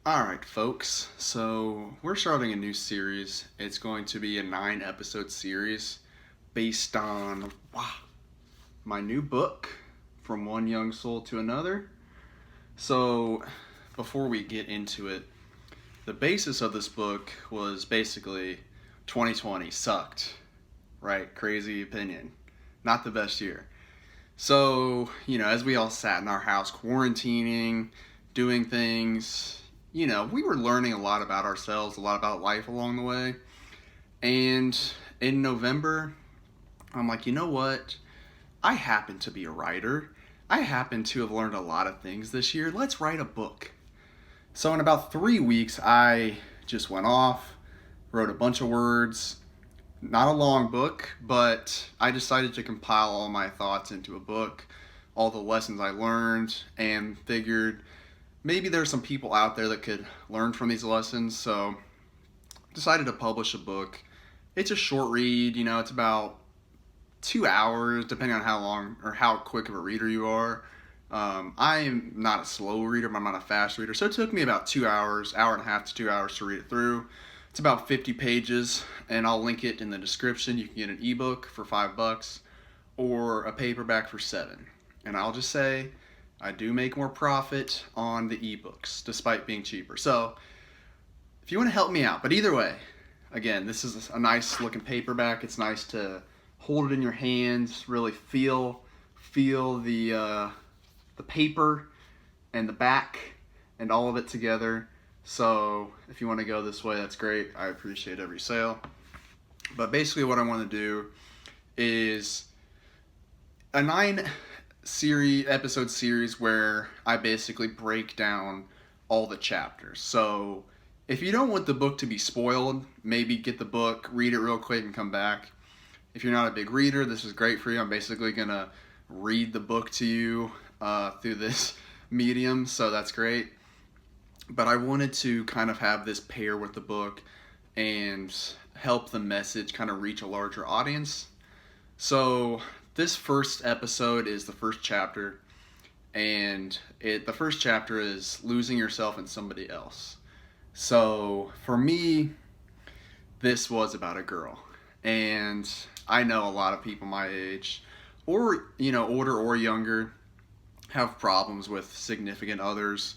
Alright, folks, so we're starting a new series. It's going to be a 9-episode series based on my new book, From One Young Soul to Another. So, before we get into it, the basis of this book was basically 2020 sucked, right? Crazy opinion. Not the best year. So, as we all sat in our house quarantining, doing things, we were learning a lot about ourselves, a lot about life along the way. And in November, I'm like, you know what? I happen to be a writer. I happen to have learned a lot of things this year. Let's write a book. So, in about 3 weeks, I just went off, wrote a bunch of words. Not a long book, but I decided to compile all my thoughts into a book, all the lessons I learned, and figured maybe there's some people out there that could learn from these lessons, so decided to publish a book. It's a short read, it's about 2 hours, depending on how long or how quick of a reader you are. I am not a slow reader, but I'm not a fast reader, so it took me about 2 hours, hour and a half to 2 hours to read it through. It's about 50 pages, and I'll link it in the description. You can get an ebook for $5 or a paperback for $7. And I'll just say, I do make more profit on the ebooks, despite being cheaper. So, if you want to help me out, but either way, again, this is a nice looking paperback. It's nice to hold it in your hands, really feel the paper and the back and all of it together. So if you want to go this way, that's great. I appreciate every sale. But basically what I want to do is a 9-episode series where I basically break down all the chapters. So if you don't want the book to be spoiled, maybe get the book, read it real quick, and come back. If you're not a big reader, this is great for you. I'm basically going to read the book to you through this medium, so that's great. But I wanted to kind of have this pair with the book and help the message kind of reach a larger audience. So this first episode is the first chapter, and the first chapter is losing yourself in somebody else. So for me, this was about a girl, and I know a lot of people my age, or older or younger, have problems with significant others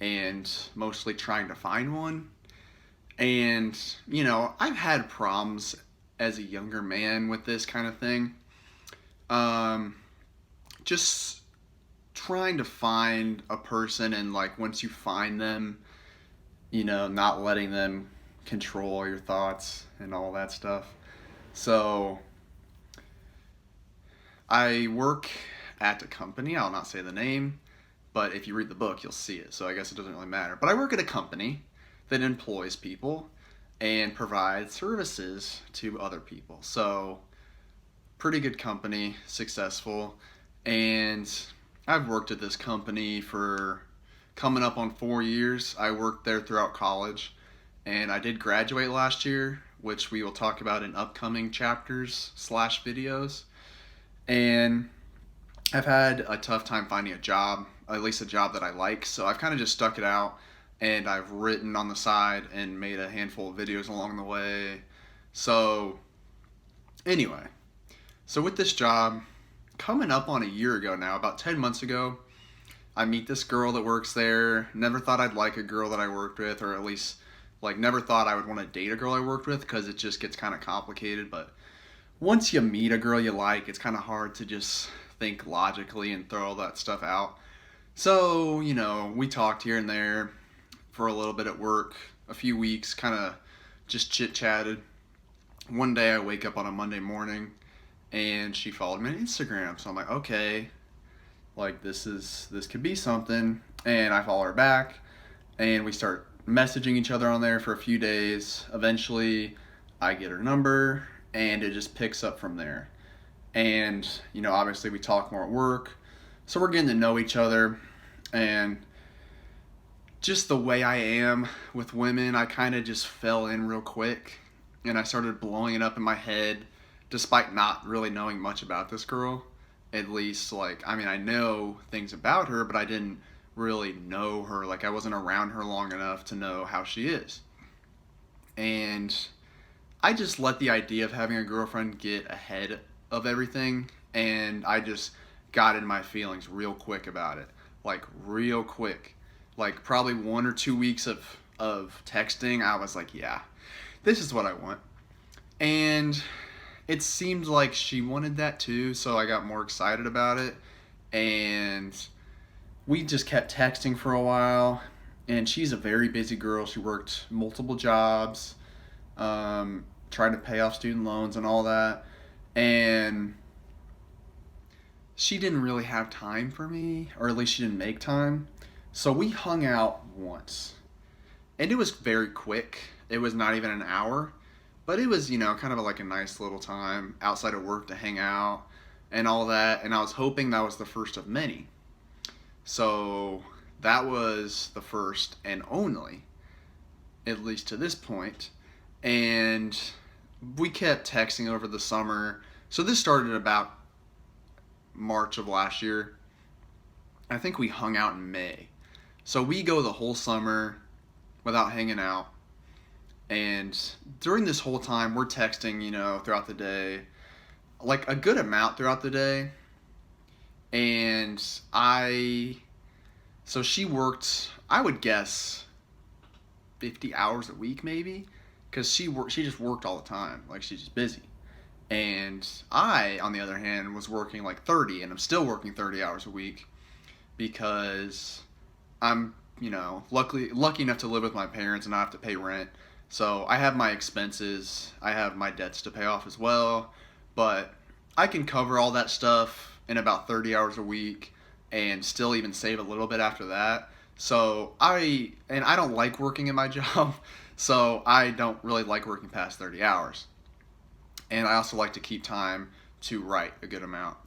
and mostly trying to find one. And, I've had problems as a younger man with this kind of thing. Just trying to find a person, and once you find them, not letting them control your thoughts and all that stuff. So I work at a company, I'll not say the name, but if you read the book, you'll see it, so I guess it doesn't really matter. But I work at a company that employs people and provides services to other people. So, pretty good company, successful, and I've worked at this company for coming up on 4 years. I worked there throughout college, and I did graduate last year, which we will talk about in upcoming chapters/videos. And I've had a tough time finding a job, at least a job that I like, so I've kind of just stuck it out, and I've written on the side and made a handful of videos along the way. So, anyway, so with this job, coming up on a year ago now, about 10 months ago, I meet this girl that works there. Never thought I'd like a girl that I worked with, or at least, never thought I would want to date a girl I worked with, because it just gets kind of complicated, but once you meet a girl you like, it's kind of hard to just think logically and throw all that stuff out. So, we talked here and there for a little bit at work, a few weeks, kind of just chit-chatted. One day I wake up on a Monday morning, and she followed me on Instagram. So I'm like, okay, this could be something. And I follow her back, and we start messaging each other on there for a few days. Eventually, I get her number, and it just picks up from there. And, obviously we talk more at work, so we're getting to know each other. And just the way I am with women, I kind of just fell in real quick, and I started blowing it up in my head, despite not really knowing much about this girl. At least, I know things about her, but I didn't really know her. Like, I wasn't around her long enough to know how she is. And I just let the idea of having a girlfriend get ahead of everything, and I just got in my feelings real quick about it. Like, real quick. Like, probably 1 or 2 weeks of texting, I was like, yeah, this is what I want. And it seemed like she wanted that too, so I got more excited about it. And we just kept texting for a while. And she's a very busy girl. She worked multiple jobs, trying to pay off student loans and all that. And she didn't really have time for me, or at least she didn't make time. So we hung out once. And it was very quick. It was not even an hour. But it was, kind of like a nice little time outside of work to hang out and all that. And I was hoping that was the first of many. So that was the first and only, at least to this point. And we kept texting over the summer. So this started about March of last year. I think we hung out in May. So we go the whole summer without hanging out. And during this whole time, we're texting, throughout the day, like a good amount throughout the day. And so she worked, I would guess, 50 hours a week maybe, because she just worked all the time. Like, she's just busy. And I, on the other hand, was working like 30, and I'm still working 30 hours a week because I'm, lucky enough to live with my parents and not have to pay rent. So I have my expenses, I have my debts to pay off as well, but I can cover all that stuff in about 30 hours a week and still even save a little bit after that. So I don't like working in my job, so I don't really like working past 30 hours. And I also like to keep time to write a good amount.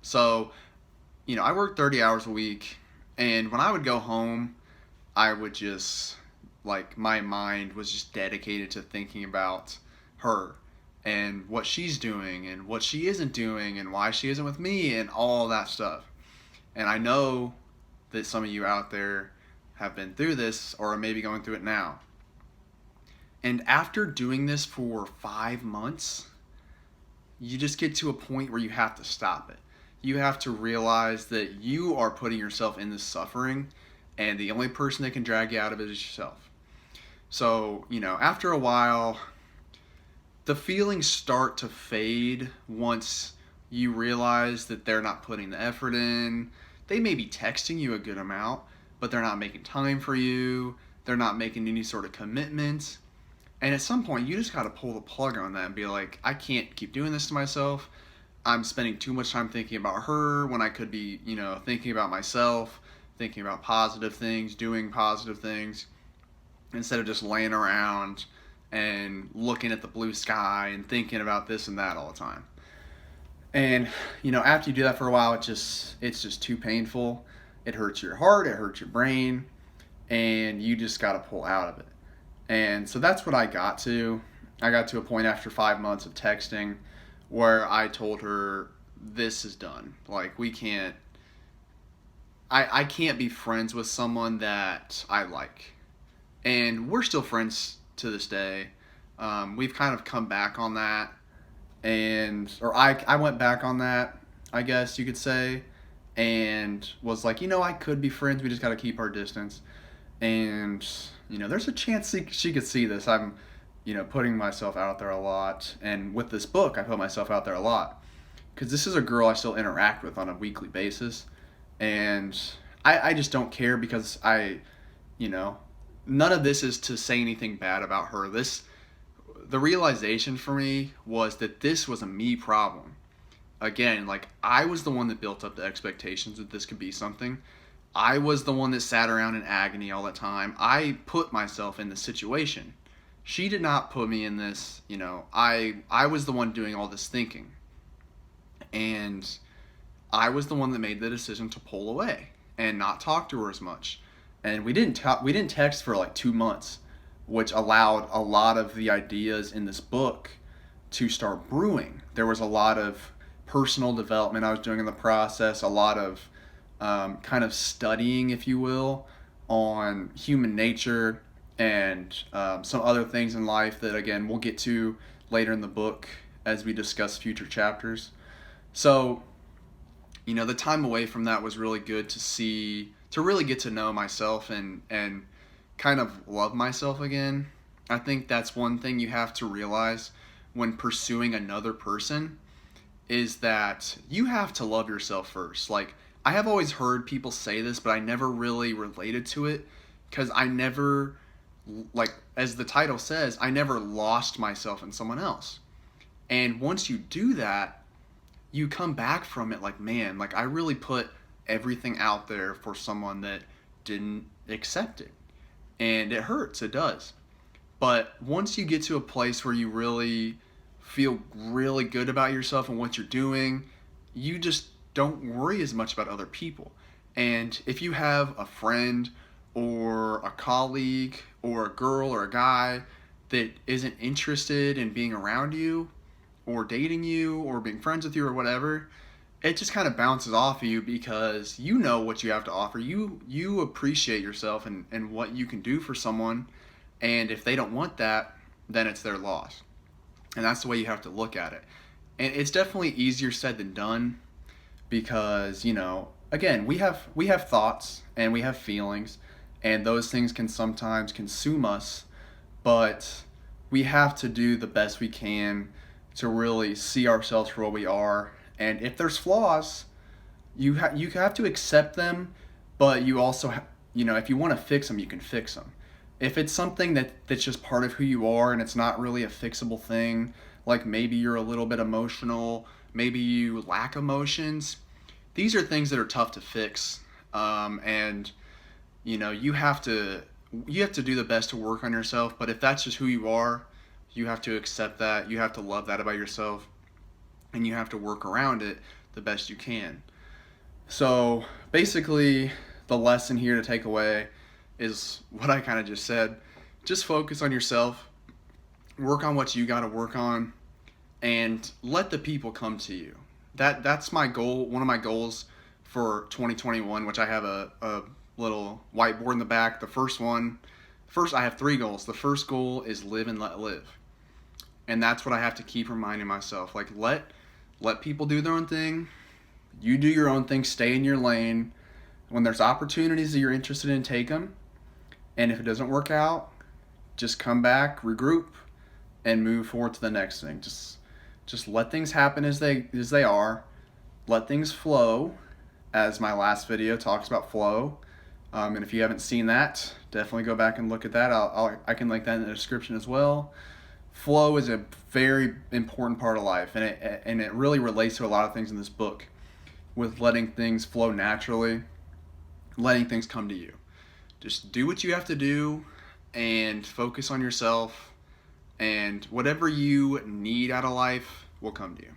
So I work 30 hours a week, and when I would go home, I would just, like, my mind was just dedicated to thinking about her and what she's doing and what she isn't doing and why she isn't with me and all that stuff. And I know that some of you out there have been through this or are maybe going through it now. And after doing this for 5 months, you just get to a point where you have to stop it. You have to realize that you are putting yourself in this suffering, and the only person that can drag you out of it is yourself. So, after a while, the feelings start to fade once you realize that they're not putting the effort in. They may be texting you a good amount, but they're not making time for you. They're not making any sort of commitments. And at some point, you just got to pull the plug on that and be like, I can't keep doing this to myself. I'm spending too much time thinking about her when I could be, thinking about myself, thinking about positive things, doing positive things, instead of just laying around and looking at the blue sky and thinking about this and that all the time. And, after you do that for a while, it's just too painful. It hurts your heart, it hurts your brain, and you just got to pull out of it. And so that's what I got to. I got to a point after 5 months of texting where I told her, this is done. Like, I can't be friends with someone that I like. And we're still friends to this day. We've kind of come back on that. I went back on that, I guess you could say, and was like, I could be friends. We just got to keep our distance. And, there's a chance she could see this. I'm, putting myself out there a lot. And with this book, I put myself out there a lot. Because this is a girl I still interact with on a weekly basis. And I just don't care because none of this is to say anything bad about her. The realization for me was that this was a me problem. Again, like, I was the one that built up the expectations that this could be something. I was the one that sat around in agony all the time. I put myself in this situation. She did not put me in this, I was the one doing all this thinking. And I was the one that made the decision to pull away and not talk to her as much. And we didn't text for like 2 months, which allowed a lot of the ideas in this book to start brewing. There was a lot of personal development I was doing in the process, a lot of kind of studying, if you will, on human nature and some other things in life that, again, we'll get to later in the book as we discuss future chapters. So, the time away from that was really good to really get to know myself and kind of love myself again. I think that's one thing you have to realize when pursuing another person is that you have to love yourself first. Like, I have always heard people say this, but I never really related to it because I never, like, as the title says, I never lost myself in someone else. And once you do that, you come back from it like, man, like I really put everything out there for someone that didn't accept it. And it hurts, it does. But once you get to a place where you really feel really good about yourself and what you're doing, you just don't worry as much about other people. And if you have a friend or a colleague or a girl or a guy that isn't interested in being around you or dating you or being friends with you or whatever, it just kind of bounces off of you because you know what you have to offer. You appreciate yourself and what you can do for someone. And if they don't want that, then it's their loss. And that's the way you have to look at it. And it's definitely easier said than done because, again, we have thoughts and we have feelings, and those things can sometimes consume us, but we have to do the best we can to really see ourselves for what we are. And if there's flaws, you have to accept them, but you also if you want to fix them, you can fix them. If it's something that's just part of who you are and it's not really a fixable thing, like maybe you're a little bit emotional, maybe you lack emotions, these are things that are tough to fix. And you have to do the best to work on yourself. But if that's just who you are, you have to accept that. You have to love that about yourself, and you have to work around it the best you can. So basically, the lesson here to take away is what I kind of just said. Just focus on yourself, work on what you got to work on, and let the people come to you. That's my goal. One of my goals for 2021, which I have a little whiteboard in the back. First, I have 3 goals. The first goal is live and let live. And that's what I have to keep reminding myself. Like, let people do their own thing. You do your own thing. Stay in your lane. When there's opportunities that you're interested in, take them. And if it doesn't work out, just come back, regroup, and move forward to the next thing. Just let things happen as they are. Let things flow, as my last video talks about flow. And if you haven't seen that, definitely go back and look at that. I can link that in the description as well. Flow is a very important part of life, and it really relates to a lot of things in this book, with letting things flow naturally, letting things come to you. Just do what you have to do and focus on yourself, and whatever you need out of life will come to you.